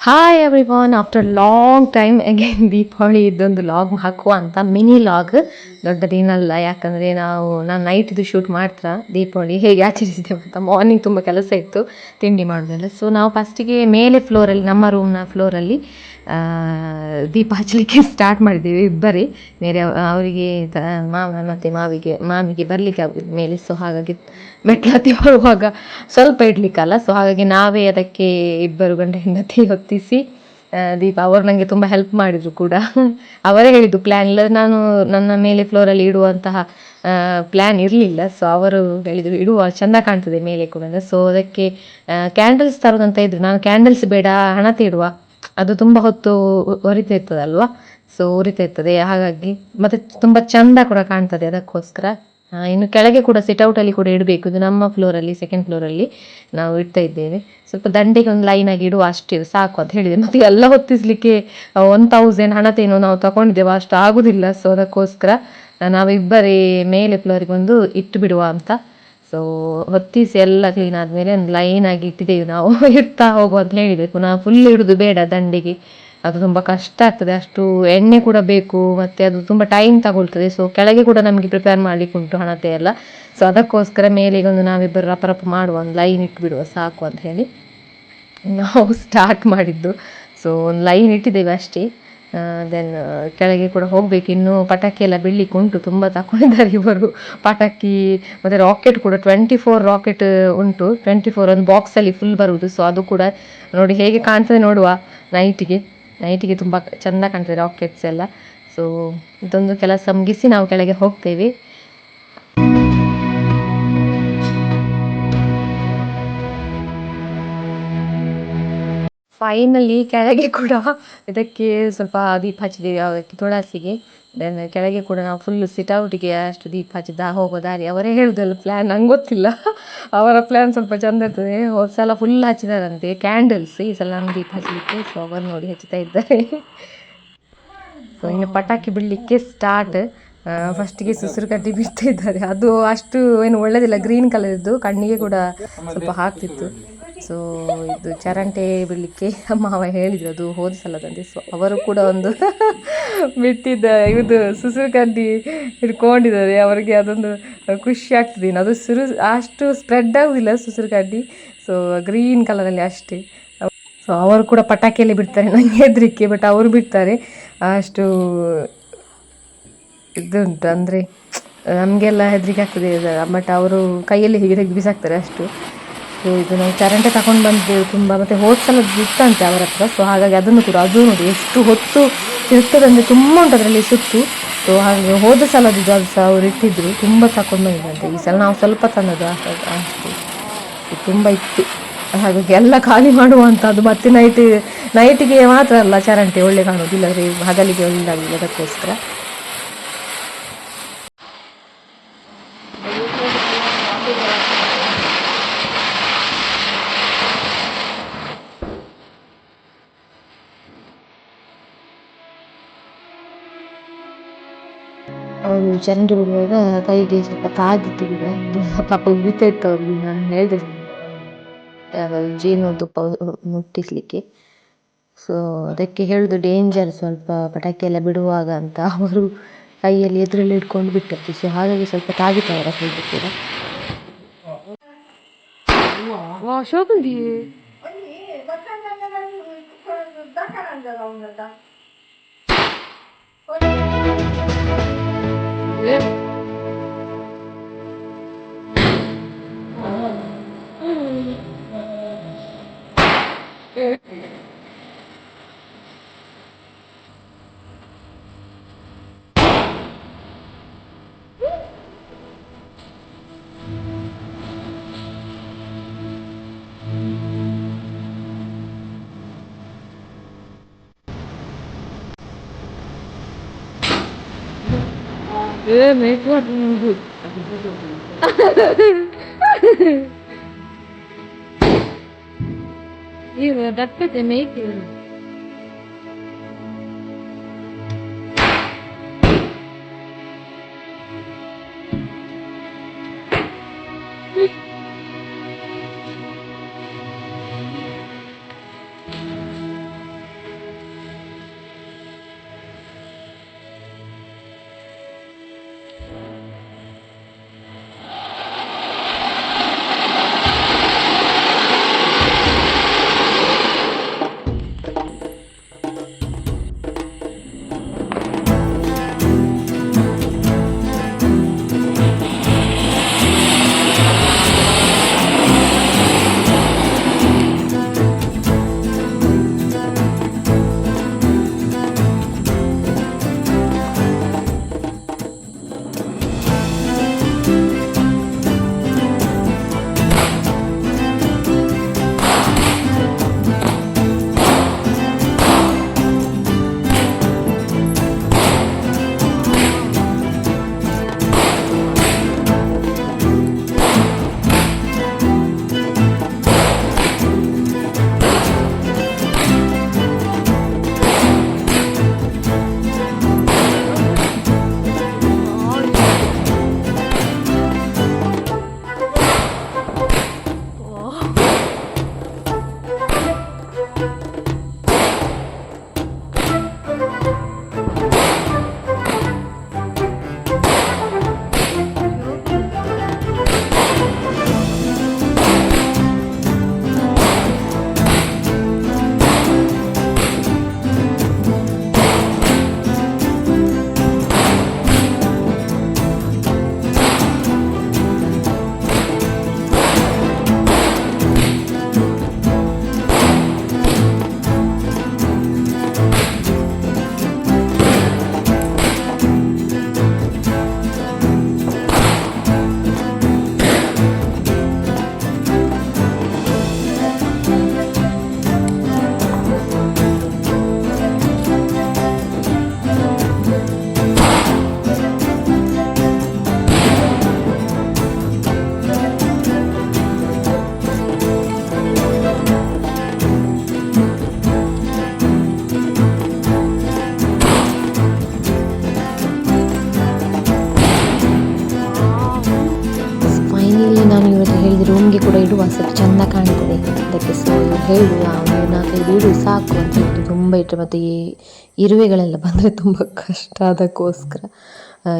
Hi everyone, after long time again Deepavali ಇದೊಂದು log ಹಾಕುವ ಅಂತ ಮಿನಿ ಲಾಗ್. ದೊಡ್ಡದೇನಲ್ಲ, ಯಾಕಂದರೆ ನಾನು ನೈಟಿದು ಶೂಟ್ ಮಾಡ್ತಾ ದೀಪಾವಳಿ ಹೇಗೆ ಆಚರಿಸಿದ್ದೇವೆ ಅಂತ. ಮಾರ್ನಿಂಗ್ ತುಂಬ ಕೆಲಸ ಇತ್ತು ತಿಂಡಿ ಮಾಡೋದೆಲ್ಲ. ಸೊ ನಾವು ಫಸ್ಟಿಗೆ ಮೇಲೆ ಫ್ಲೋರಲ್ಲಿ, ನಮ್ಮ ರೂಮ್ನ ಫ್ಲೋರಲ್ಲಿ ದೀಪ ಹಚ್ಚಲಿಕ್ಕೆ ಸ್ಟಾರ್ಟ್ ಮಾಡಿದ್ದೇವೆ ಇಬ್ಬರೇ. ಬೇರೆ ಅವರಿಗೆ ಮಾವ ಮತ್ತು ಮಾಮಿಗೆ ಬರಲಿಕ್ಕೆ ಆಗೋದು ಮೇಲೆ. ಸೊ ಹಾಗಾಗಿ ಮೆಟ್ಲತ್ತಿ ಬರುವಾಗ ಸ್ವಲ್ಪ ಇಡ್ಲಿಕ್ಕಲ್ಲ. ಸೊ ಹಾಗಾಗಿ ನಾವೇ ಅದಕ್ಕೆ ಇಬ್ಬರು ಗಂಟೆ ಹೆಂಡತಿ ಹೊತ್ತಿಸಿ ದೀಪ. ಅವರು ನನಗೆ ತುಂಬ ಹೆಲ್ಪ್ ಮಾಡಿದರು ಕೂಡ. ಅವರೇ ಹೇಳಿದ್ದು, ಪ್ಲ್ಯಾನ್ ಇಲ್ಲ, ನಾನು ನನ್ನ ಮೇಲೆ ಫ್ಲೋರಲ್ಲಿ ಇಡುವಂತಹ ಪ್ಲ್ಯಾನ್ ಇರಲಿಲ್ಲ. ಸೊ ಅವರು ಹೇಳಿದರು ಇಡುವ, ಚೆಂದ ಕಾಣ್ತದೆ ಮೇಲೆ ಕೂಡ. ಸೊ ಅದಕ್ಕೆ ಕ್ಯಾಂಡಲ್ಸ್ ತರೋದಂತ ಇದ್ರು. ನಾನು ಕ್ಯಾಂಡಲ್ಸ್ ಬೇಡ, ಹಣತೆ ಇಡುವ, ಅದು ತುಂಬ ಹೊತ್ತು ಉರಿತಾ ಇರ್ತದಲ್ವ. ಸೊ ಉರಿತಾ ಇರ್ತದೆ, ಹಾಗಾಗಿ ಮತ್ತು ತುಂಬ ಚೆಂದ ಕೂಡ ಕಾಣ್ತದೆ, ಅದಕ್ಕೋಸ್ಕರ. ಇನ್ನು ಕೆಳಗೆ ಕೂಡ ಸಿಟ್ಔಟಲ್ಲಿ ಕೂಡ ಇಡಬೇಕು. ಇದು ನಮ್ಮ ಫ್ಲೋರಲ್ಲಿ, ಸೆಕೆಂಡ್ ಫ್ಲೋರಲ್ಲಿ ನಾವು ಇಡ್ತಾ ಇದ್ದೇವೆ. ಸ್ವಲ್ಪ ದಂಡೆಗೆ ಒಂದು ಲೈನಾಗಿ ಇಡುವ, ಅಷ್ಟೇ ಸಾಕು ಅಂತ ಹೇಳಿದೆ. ಮತ್ತು ಎಲ್ಲ ಹೊತ್ತಿಸಲಿಕ್ಕೆ 1000 ಹಣತೇನು ನಾವು ತಗೊಂಡಿದ್ದೇವೆ, ಅಷ್ಟು ಆಗೋದಿಲ್ಲ. ಸೊ ಅದಕ್ಕೋಸ್ಕರ ನಾವಿಬ್ಬರೇ ಮೇಲೆ ಫ್ಲೋರಿಗೆ ಒಂದು ಇಟ್ಟು ಬಿಡುವ ಅಂತ. ಸೊ ಹೊತ್ತಿಸಿ ಎಲ್ಲ ಕ್ಲೀನ್ ಆದಮೇಲೆ ಒಂದು ಲೈನಾಗಿ ಇಟ್ಟಿದ್ದೇವೆ ನಾವು. ಇಡ್ತಾ ಹೋಗುವ ಅಂತ ಹೇಳಿದೆ. ಪುನಃ ಫುಲ್ ಇಡೋದು ಬೇಡ ದಂಡೆಗೆ, ಅದು ತುಂಬ ಕಷ್ಟ ಆಗ್ತದೆ, ಅಷ್ಟು ಎಣ್ಣೆ ಕೂಡ ಬೇಕು, ಮತ್ತು ಅದು ತುಂಬ ಟೈಮ್ ತಗೊಳ್ತದೆ. ಸೊ ಕೆಳಗೆ ಕೂಡ ನಮಗೆ ಪ್ರಿಪೇರ್ ಮಾಡಲಿಕ್ಕೆ ಉಂಟು ಹಣತೆ ಎಲ್ಲ. ಸೊ ಅದಕ್ಕೋಸ್ಕರ ಮೇಲೆಗೊಂದು ನಾವಿಬ್ಬರು ರಪ ಮಾಡುವ, ಒಂದು ಲೈನ್ ಇಟ್ಬಿಡುವ ಸಾಕು ಅಂತ ಹೇಳಿ ನಾವು ಸ್ಟಾರ್ಟ್ ಮಾಡಿದ್ದು. ಸೊ ಒಂದು ಲೈನ್ ಇಟ್ಟಿದ್ದೇವೆ ಅಷ್ಟೇ. ದೆನ್ ಕೆಳಗೆ ಕೂಡ ಹೋಗಬೇಕು. ಇನ್ನೂ ಪಟಾಕಿ ಎಲ್ಲ ಬಿಡಲಿಕ್ಕೆ ಉಂಟು, ತುಂಬ ತಗೊಂಡಿದ್ದಾರೆ ಇವರು ಪಟಾಕಿ. ಮತ್ತು ರಾಕೆಟ್ ಕೂಡ 24 ರಾಕೆಟ್ ಉಂಟು. 24 ಒಂದು ಬಾಕ್ಸಲ್ಲಿ ಫುಲ್ ಬರುವುದು. ಸೊ ಅದು ಕೂಡ ನೋಡಿ ಹೇಗೆ ಕಾಣ್ತದೆ ನೋಡುವ. ನೈಟಿಗೆ ತುಂಬ ಚೆಂದ ಕಾಣ್ತದೆ ರಾಕೆಟ್ಸ್ ಎಲ್ಲ. ಸೊ ಇದೊಂದು ಕೆಲಸ ಮುಗಿಸಿ ನಾವು ಕೆಳಗೆ ಹೋಗ್ತೇವೆ. ಫೈನಲಿ ಕೆಳಗೆ ಕೂಡ ಇದಕ್ಕೆ ಸ್ವಲ್ಪ ದೀಪ ಹಚ್ಚಿದ್ದೇವೆ, ಅದಕ್ಕೆ ತುಳಸಿಗೆ. ದೆನ್ ಕೆಳಗೆ ಕೂಡ ನಾವು ಫುಲ್ಲು ಸಿಟ್ಔಟಿಗೆ ಅಷ್ಟು ದೀಪ ಹಚ್ಚಿದ್ದ ಹೋಗೋ ದಾರಿ. ಅವರೇ ಹೇಳುದಲ್ಲ ಪ್ಲ್ಯಾನ್, ನಂಗೆ ಗೊತ್ತಿಲ್ಲ. ಅವರ ಪ್ಲ್ಯಾನ್ ಸ್ವಲ್ಪ ಚೆಂದ ಇರ್ತದೆ. ಹೋದ ಸಲ ಫುಲ್ ಹಚ್ಚಿದಾರಂತೆ ಕ್ಯಾಂಡಲ್ಸ್, ಈ ಸಲ ನಮ್ಗೆ ದೀಪ ಹಚ್ಚಲಿಕ್ಕೆ. ಸೊ ಅವರು ನೋಡಿ ಹಚ್ತಾ ಇದ್ದಾರೆ. ಸೊ ಇನ್ನು ಪಟಾಕಿ ಬಿಡಲಿಕ್ಕೆ ಸ್ಟಾರ್ಟ್. ಫಸ್ಟಿಗೆ ಸುಸುರು ಕಡ್ಡಿ ಬಿಡ್ತಾ ಇದ್ದಾರೆ. ಅದು ಅಷ್ಟು ಏನು ಒಳ್ಳೆಯದಿಲ್ಲ, ಗ್ರೀನ್ ಕಲರ್ ಇದ್ದು ಕಣ್ಣಿಗೆ ಕೂಡ ಸ್ವಲ್ಪ ಹಾಕ್ತಿತ್ತು. ಸೊ ಇದು ಚರಂಟೆ ಬಿಡಲಿಕ್ಕೆ ಮಾವ ಹೇಳಿದರು, ಅದು ಹೋದ ಸಲದಂತೆ. ಸೊ ಅವರು ಕೂಡ ಒಂದು ಬಿಟ್ಟಿದ್ದ ಇದು ಸುಸುರು ಕಡ್ಡಿ ಹಿಡ್ಕೊಂಡಿದ್ದಾರೆ. ಅವರಿಗೆ ಅದೊಂದು ಖುಷಿ ಆಗ್ತದೆ. ಅದು ಅಷ್ಟು ಸ್ಪ್ರೆಡ್ ಆಗೋದಿಲ್ಲ ಸುಸುರು ಕಡ್ಡಿ. ಸೊ ಗ್ರೀನ್ ಕಲರಲ್ಲಿ ಅಷ್ಟೇ. ಸೊ ಅವರು ಕೂಡ ಪಟಾಕಿಯಲ್ಲಿ ಬಿಡ್ತಾರೆ, ನನಗೆ ಹೆದರಿಕೆ, ಬಟ್ ಅವರು ಬಿಡ್ತಾರೆ. ಅಷ್ಟು ಇದುಂಟು, ಅಂದರೆ ನಮಗೆಲ್ಲ ಹೆದರಿಕೆ ಆಗ್ತದೆ, ಬಟ್ ಅವರು ಕೈಯಲ್ಲಿ ಹೀಗೆ ತೆಗೆದು ಬಿಸಾಕ್ತಾರೆ ಅಷ್ಟು. ಸೊ ಇದು ನಾವು ಚರಂಟೆ ತಗೊಂಡು ಬಂದಿದ್ದೇವೆ ತುಂಬ. ಮತ್ತು ಹೋದ ಸಲ ಇತ್ತಂತೆ ಅವರ ಹತ್ರ. ಸೊ ಹಾಗಾಗಿ ಅದನ್ನು ಕೂಡ, ಅದು ನೋಡಿ ಎಷ್ಟು ಹೊತ್ತು ಇರ್ತದಂದರೆ ತುಂಬ ಉಂಟು ಅದರಲ್ಲಿ ಸುತ್ತು. ಸೊ ಹಾಗೆ ಹೋದ ಸಲದ್ದು ಅದು ಸಹ ಅವರು ಇಟ್ಟಿದ್ರು, ತುಂಬ ತಗೊಂಡು ಬಂದಿದ್ದಂತೆ. ಈ ಸಲ ನಾವು ಸ್ವಲ್ಪ ತಂದದ್ದು ಅಷ್ಟು, ತುಂಬ ಇತ್ತು. ಹಾಗಾಗಿ ಎಲ್ಲ ಖಾಲಿ ಮಾಡುವಂಥದ್ದು. ಮತ್ತು ನೈಟಿಗೆ ಮಾತ್ರ ಅಲ್ಲ ಚರಂಟೆ ಒಳ್ಳೆ ಕಾಣೋದಿಲ್ಲ, ಹಗಲಿಗೆ ಒಳ್ಳೆದಾಗಿಲ್ಲ, ಅದಕ್ಕೋಸ್ಕರ. ಅವರು ಚರಂಡಿ ಬಿಡುವಾಗ ಕೈಗೆ ಸ್ವಲ್ಪ ತಾಗಿತ್ತು ಕೂಡ. ಪಾಪ ಉರಿತಾ ಇತ್ತು ಅವ್ರಿಗೆ. ನಾನು ಹೇಳಿದೆ ಜೇನುತುಪ್ಪ ಮುಟ್ಟಿಸ್ಲಿಕ್ಕೆ. ಸೊ ಅದಕ್ಕೆ ಹೇಳೋದು ಡೇಂಜರ್ ಸ್ವಲ್ಪ ಪಟಾಕಿ ಎಲ್ಲ ಬಿಡುವಾಗ ಅಂತ. ಅವರು ಕೈಯಲ್ಲಿ ಎದುರಲ್ಲಿ ಇಟ್ಕೊಂಡು ಬಿಟ್ಟದ್ದು. ಸೊ ಹಾಗಾಗಿ ಸ್ವಲ್ಪ ತಾಗಿತ್ತು ಅವರ ಕೈಗೆ ಕೂಡ. ಶೋಕಂದಿ make what good. You that's what they make you. ರೂಮ್ಗೆ ಕೂಡ ಇಡುವ ಸ್ವಲ್ಪ ಚೆಂದ ಕಾಣ್ತದೆ ಅದಕ್ಕೆ. ಸೊ ಹೇಳುವ ಒಂದು 4-5 ಇಡು ಸಾಕು ಅಂತ ಹೇಳಿ ತುಂಬ ಇಟ್ಟರೆ ಮತ್ತು ಈ ಇರುವೆಗಳೆಲ್ಲ ಬಂದರೆ ತುಂಬ ಕಷ್ಟ, ಅದಕ್ಕೋಸ್ಕರ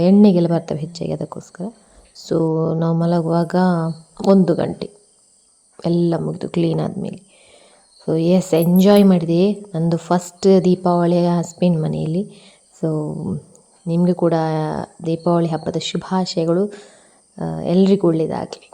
ಎಣ್ಣೆಗೆಲ್ಲ ಬರ್ತವೆ ಹೆಚ್ಚಾಗಿ, ಅದಕ್ಕೋಸ್ಕರ. ಸೊ ನಾವು ಮಲಗುವಾಗ 1 ಗಂಟೆ ಎಲ್ಲ ಮುಗಿದು ಕ್ಲೀನ್ ಆದಮೇಲೆ. ಸೊ ಎಸ್, ಎಂಜಾಯ್ ಮಾಡಿದೆ. ನಂದು ಫಸ್ಟ್ ದೀಪಾವಳಿ ಹಸ್ಬೆಂಡ್ ಮನೆಯಲ್ಲಿ. ಸೊ ನಿಮಗೆ ಕೂಡ ದೀಪಾವಳಿ ಹಬ್ಬದ ಶುಭಾಶಯಗಳು. ಎಲ್ರಿಗೂ ಒಳ್ಳೆಯದಾಗಲಿ.